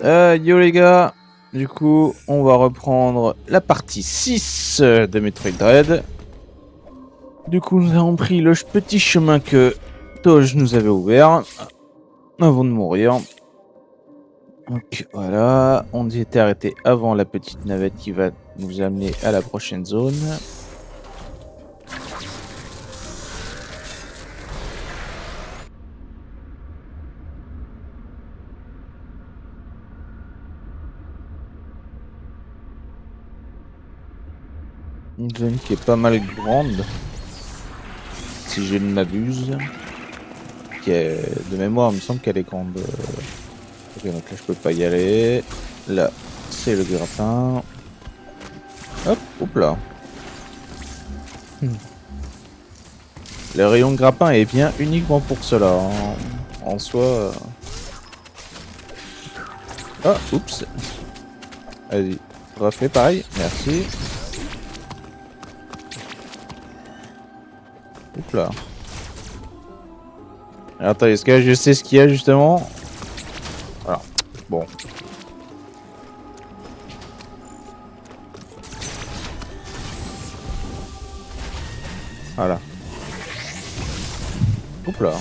Yo les gars, du coup on va reprendre la partie 6 de Metroid Dread. Du coup nous avons pris le petit chemin que Toge nous avait ouvert avant de mourir. Donc voilà, on y était arrêté avant la petite navette qui va nous amener à la prochaine zone. Une zone qui est pas mal grande, si je ne m'abuse. Qui est de mémoire, il me semble qu'elle est grande. Ok, donc là je peux pas y aller. Là, c'est le grappin. Hop là. Le rayon de grappin est bien uniquement pour cela. En soi. Ah, oups. Vas-y. Refais pareil. Merci. Oups là. Alors, attends, est-ce que je sais ce qu'il y a justement? Voilà. Bon. Voilà. Oups là.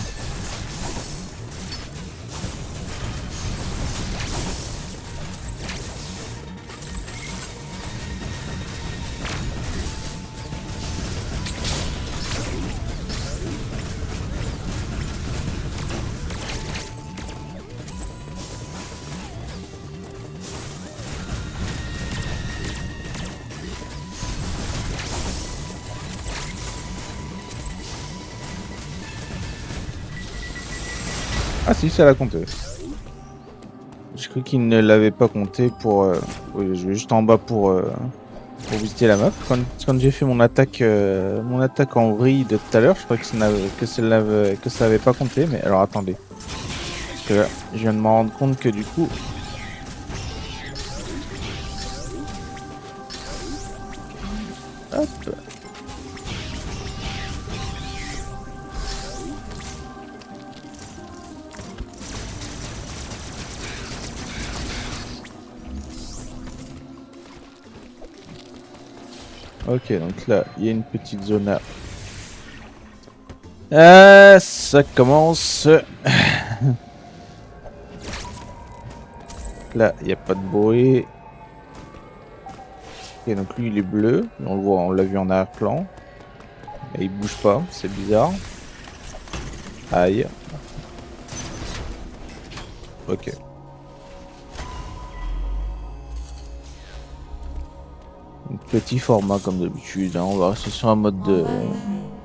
Ah si, ça l'a compté. Je crois qu'il ne l'avait pas compté pour... Oui, je vais juste en bas pour visiter la map. Quand j'ai fait mon attaque en vrille de tout à l'heure, je crois que ça avait pas compté. Mais alors attendez. Parce que là, je viens de me rendre compte que du coup... Hop. Ok, donc là, il y a une petite zone à... Ça commence. Là, il n'y a pas de bruit. Ok, donc lui, il est bleu. On le voit, on l'a vu en arrière-plan. Mais il bouge pas, c'est bizarre. Aïe. Ok. Petit format comme d'habitude, hein. On va rester sur un mode de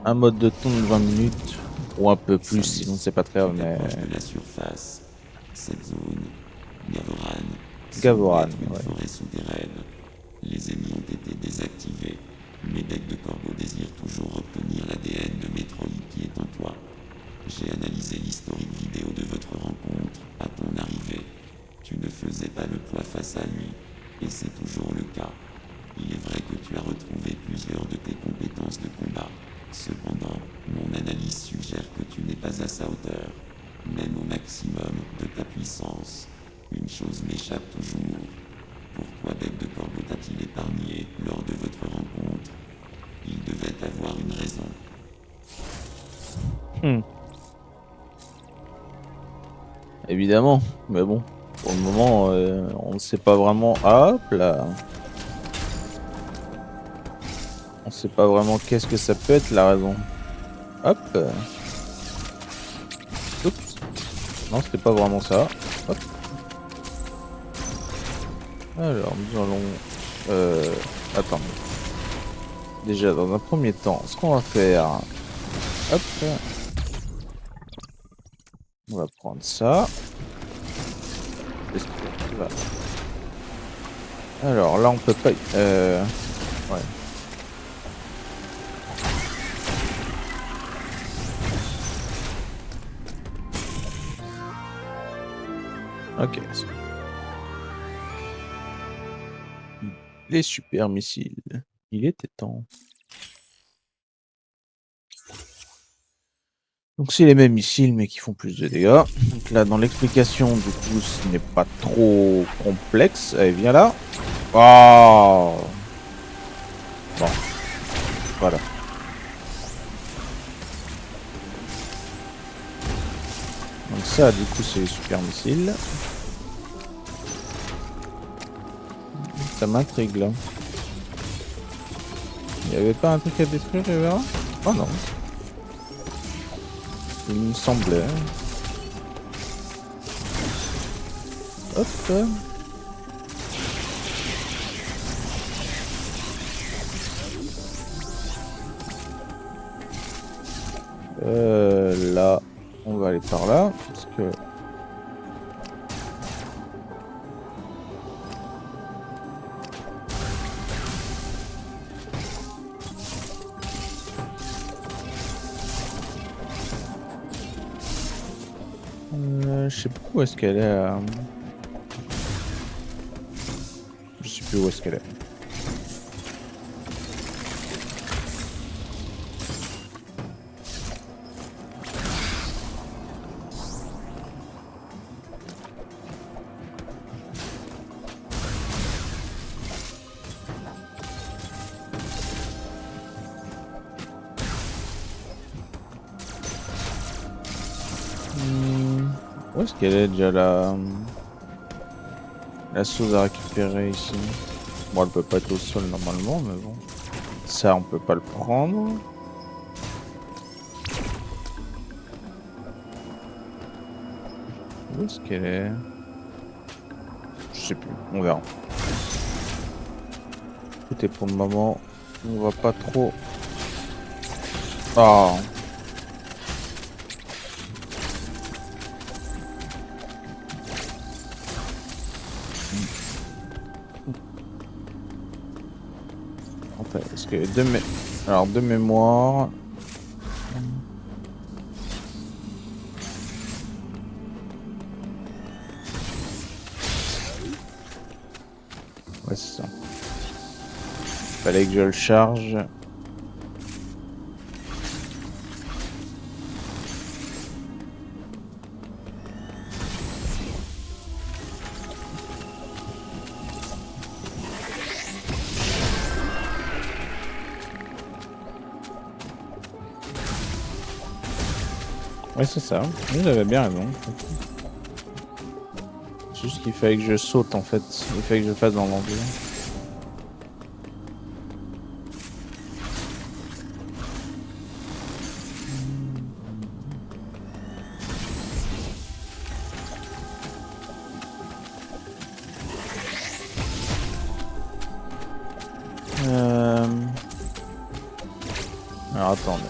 ton de 20 minutes. Ou un peu plus, sinon c'est pas très grave, mais... de la surface. Cette zone, Gavoran, Gavoran, semble être une ouais. forêt souterraine. Les ennemis ont été désactivés, mais Bec de Corbeau désire toujours obtenir l'ADN de Metroid qui est en toi. J'ai analysé l'historique vidéo de votre rencontre à ton arrivée. Tu ne faisais pas le poids face à lui, et c'est toujours le cas. Il est vrai que tu as retrouvé plusieurs de tes compétences de combat. Cependant, mon analyse suggère que tu n'es pas à sa hauteur, même au maximum de ta puissance. Une chose m'échappe toujours. Pourquoi Bec de Corbeau t'a-t-il épargné lors de votre rencontre? Il devait avoir une raison. Hmm. Évidemment, mais bon. Pour le moment, on ne sait pas vraiment... Ah, hop là. On sait pas vraiment qu'est-ce que ça peut être la raison. Hop. Oups. Non, c'était pas vraiment ça. Hop. Alors, nous allons... Attends. Déjà, dans un premier temps, ce qu'on va faire... Hop. On va prendre ça. Voilà. Alors, là, on peut pas... Ouais. Ok. Les super missiles. Il était temps. Donc c'est les mêmes missiles mais qui font plus de dégâts. Donc là dans l'explication du coup ce n'est pas trop complexe. Allez viens là. Oh bon, voilà. Donc ça du coup c'est les super missiles. Ça m'intrigue là. Il y avait pas un truc à détruire là? Oh non. Il me semblait. Hop. Là, on va aller par là parce que je sais plus où est-ce qu'elle est. Je sais plus où est-ce qu'elle est. Où est-ce qu'elle est déjà la chose à récupérer ici? Bon, elle peut pas être au sol normalement, mais bon. Ça, on peut pas le prendre. Où est-ce qu'elle est? Je sais plus, on verra. Écoutez, pour le moment, on va pas trop. Ah. En fait, est-ce que alors de mémoire. Ouais, c'est ça. Fallait que je le charge. Ouais, c'est ça. Vous avez bien raison. C'est juste qu'il fallait que je saute en fait. Il fallait que je fasse dans l'angle. Alors attendez.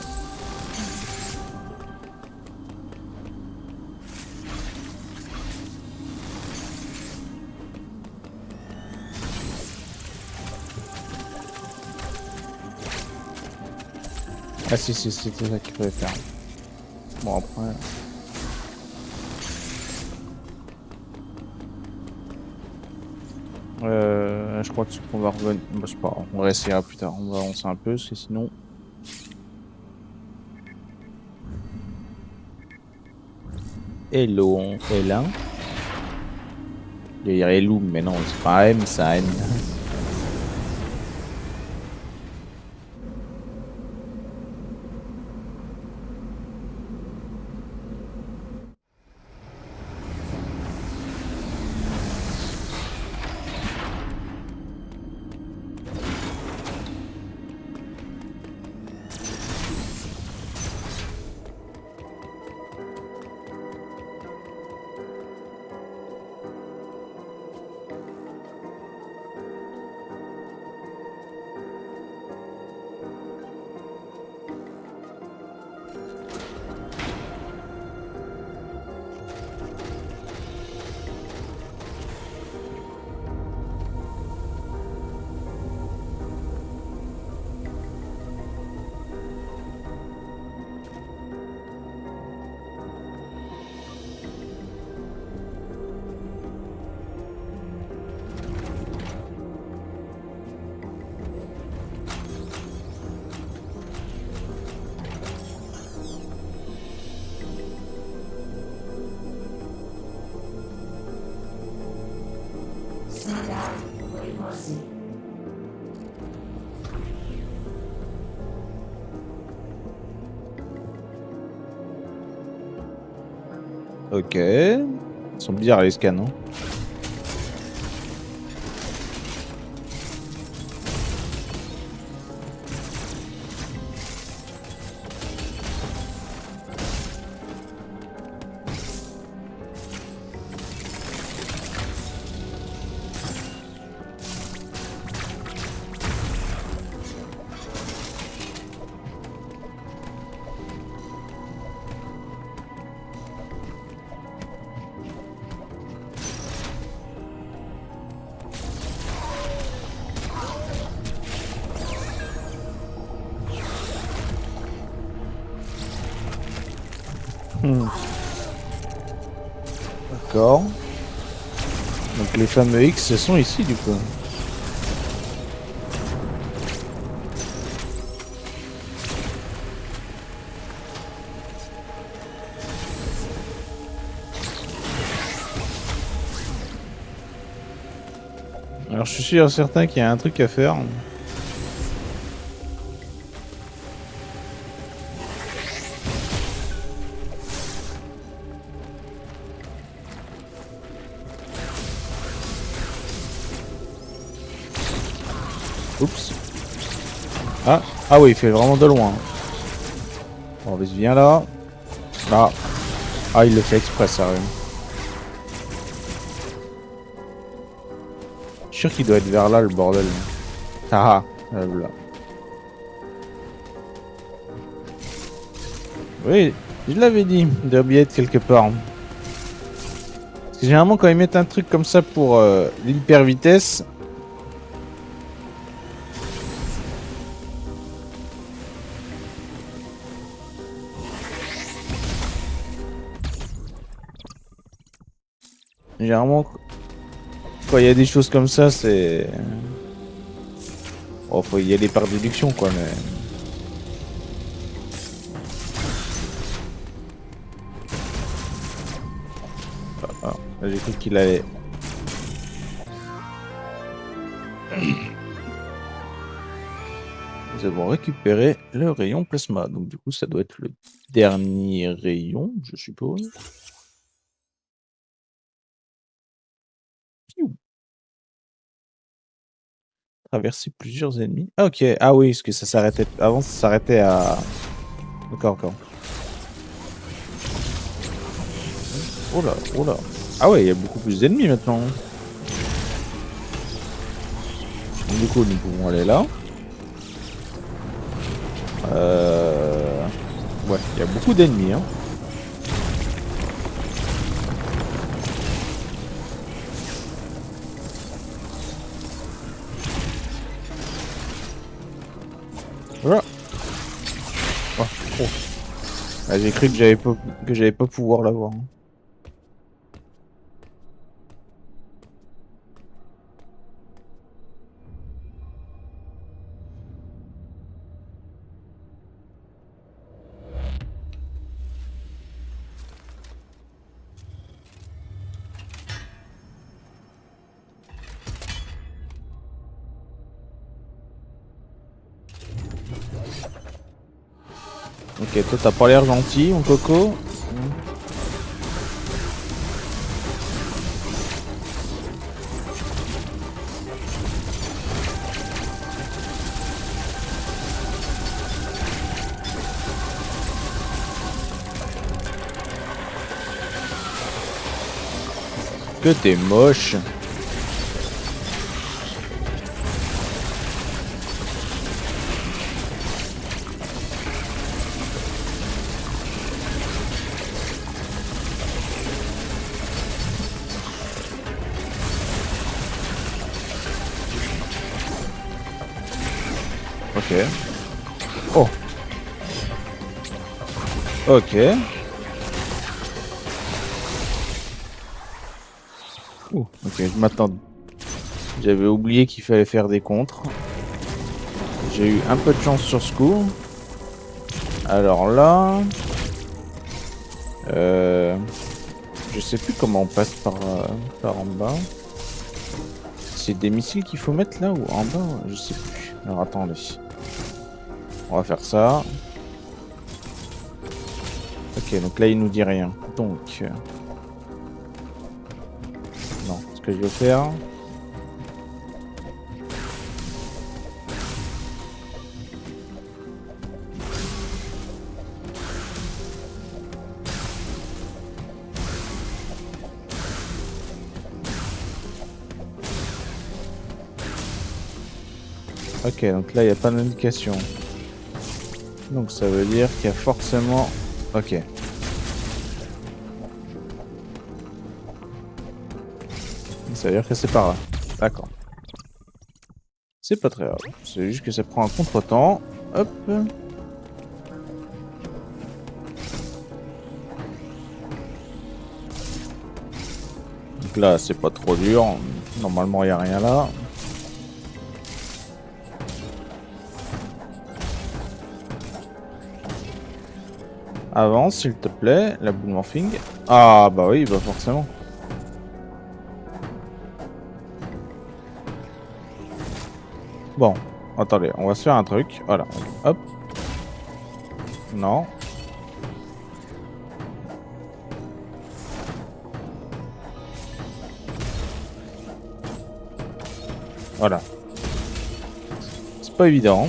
Ah si, c'était ça qu'il fallait faire. Bon après... je crois que ce qu'on va revenir... Bah, c'est pas grave, on réessayera plus tard. On va avancer un peu, parce que sinon... Hello, on fait là. Il y a Hello, mais non, c'est pas M, c'est un N. Ok. Ils sont bizarres les scans. Hein. D'accord. Donc les fameux X sont ici du coup. Alors je suis sûr certain qu'il y a un truc à faire. Oups. Ah oui, il fait vraiment de loin. Bon, vas-y, viens là. Là. Ah, il le fait exprès, sérieux. Je suis sûr qu'il doit être vers là, le bordel. Ah, là. Oui, je l'avais dit, il doit bien être quelque part. Parce que généralement, quand ils mettent un truc comme ça pour l'hyper vitesse, généralement, quand il y a des choses comme ça, c'est... Oh, faut y aller par déduction, quoi, mais... Ah, là, j'ai cru qu'il allait... Nous avons récupéré le rayon plasma. Donc du coup, ça doit être le dernier rayon, je suppose. Piou. Traverser plusieurs ennemis. Ah ok, ah oui, parce que ça s'arrêtait... Avant, ça s'arrêtait à... D'accord, d'accord. Oh là, oh là. Ah ouais, il y a beaucoup plus d'ennemis maintenant. Donc, du coup, nous pouvons aller là. Ouais, il y a beaucoup d'ennemis, hein. Voilà. Oh, oh. Ah, j'ai cru que j'allais pas pouvoir l'avoir. Hein. Ok, toi t'as pas l'air gentil, mon coco. Que t'es moche. Ok. Oh. Ok. Ouh, ok, je m'attends. J'avais oublié qu'il fallait faire des contres. J'ai eu un peu de chance sur ce coup. Alors là... Je sais plus comment on passe par en bas. C'est des missiles qu'il faut mettre là ou en bas? Je sais plus. Alors attendez. On va faire ça. Ok, donc là il nous dit rien. Donc... non, ce que je veux faire... Ok, donc là il n'y a pas d'indication. Donc ça veut dire qu'il y a forcément... Ok. Ça veut dire que c'est par là. D'accord. C'est pas très grave. C'est juste que ça prend un contre-temps. Hop. Donc là c'est pas trop dur. Normalement il n'y a rien là. Avance s'il te plaît, la boule morphing. Ah bah oui, bah forcément. Bon, attendez, on va se faire un truc. Voilà, hop. Non. Voilà. C'est pas évident.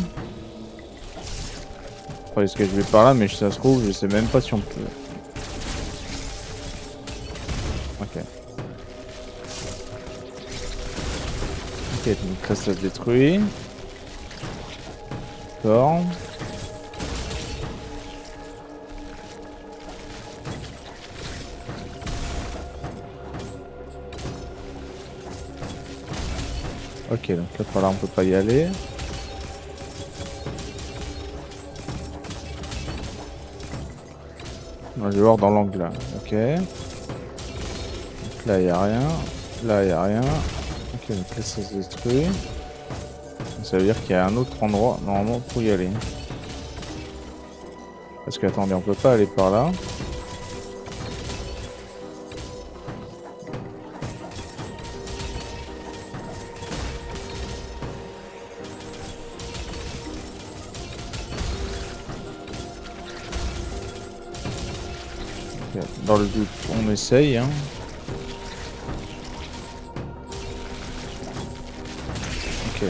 Est-ce que je vais par là, mais si ça se trouve, je sais même pas si on peut. Ok. Ok, donc là ça se détruit. D'accord. Ok, donc là par là on peut pas y aller. On va voir dans l'angle là. Ok. Donc là il n'y a rien. Là il n'y a rien. Ok, donc là ça se détruit. Ça veut dire qu'il y a un autre endroit normalement pour y aller. Parce que attendez, on peut pas aller par là. Ok, dans le doute, on essaye. Hein. Ok.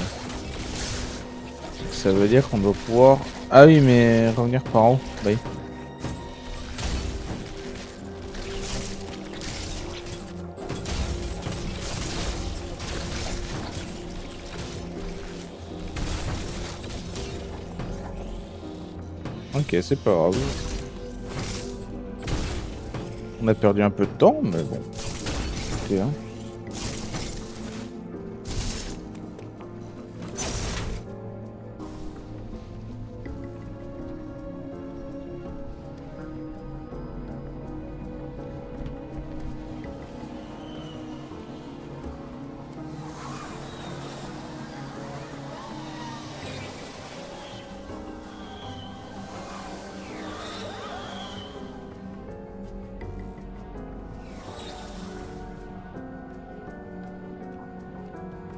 Ça veut dire qu'on doit pouvoir... Ah oui, mais revenir par en haut. Bah oui. Ok, c'est pas grave. On a perdu un peu de temps, mais bon. Ok, hein.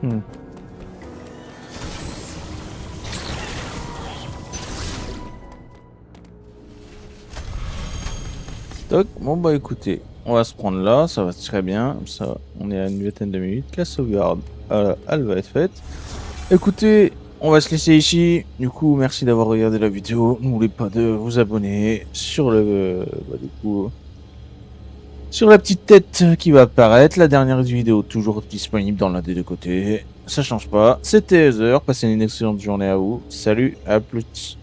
Hmm. Toc, bon bah écoutez, on va se prendre là, ça va très bien, ça, on est à une vingtaine de minutes, la sauvegarde, elle va être faite. Écoutez, on va se laisser ici, du coup merci d'avoir regardé la vidéo, n'oubliez pas de vous abonner sur le, bah, du coup, sur la petite tête qui va apparaître, la dernière vidéo toujours disponible dans l'un des deux côtés, ça change pas, c'était Heather, passez une excellente journée à vous, salut, à plus.